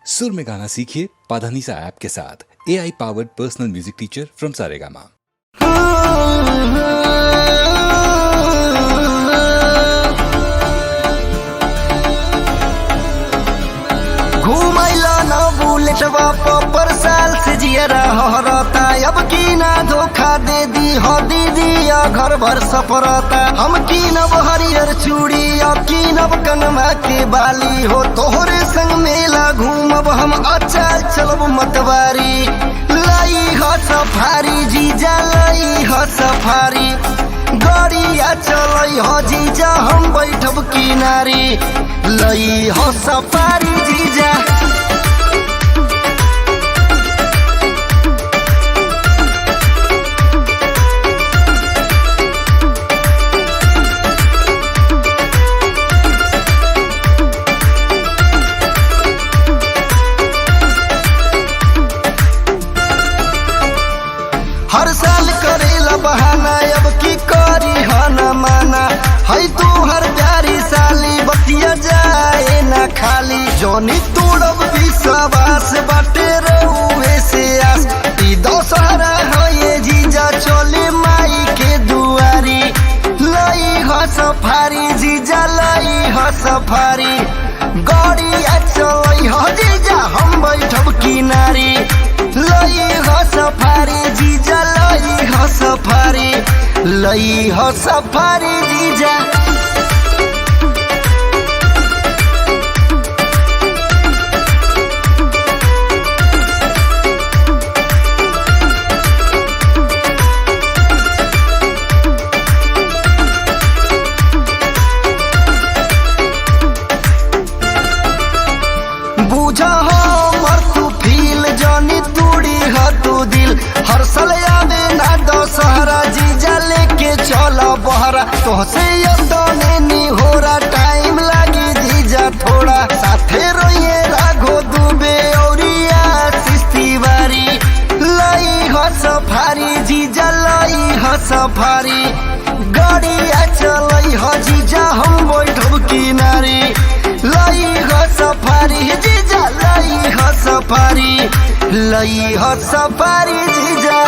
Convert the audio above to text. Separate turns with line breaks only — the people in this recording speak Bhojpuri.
सुर में गाना सीखिए पाधानीसा ऐप के साथ। AI powered personal music teacher from Saregama.
घूमैला न बुलेटवा पर साल से जियरा हरता। अब की ना धोखा दे दी हो दीदी या घर भर सफरता। हम कीनब हरियर चूड़ी या कीनब कनमा के बाली हो। तोहरे संग मेला घूमब हम अचाल चलब मतवारी। लाई हो सफारी जीजा लाई हो सफारी। गाड़िया चलई हो जीजा हम बैठब किनारी। लई हो सफारी जीजा। हर साल करेला बहाना अब की करी हाना माना। है तू हर प्यारी साली बतिया जाए ना खाली। जोनी तोड़ब विश्वास बाटे रहुए से आस। ई दशहरा है ये जीजा चले माई के दुआरी। लाई हो सफारी जीजा लाई हो सफारी। गाड़िया चलई हो जीजा हम बैठब किनारी। लई हो सफारी जीजा लई हो सफारी। लई हो सफारी जीजा। बुझा हो मर तू फील जानी तूड़ी हो तू दिल। हर साल आवे ना दशहरा जीजा लेके चला बहरा। तोहसे यतने नी होरा टाइम लागी जीजा थोड़ा। साथे रोइए राघो दुबे औरिया तिवारी। लाई हो सफारी जीजा लाई हो सफारी। गाड़िया चलई हो जीजा हम बैठब किनारी। लाई हो सफारी जीजा लाई हो सफारी। लई हो सफारी जीजा।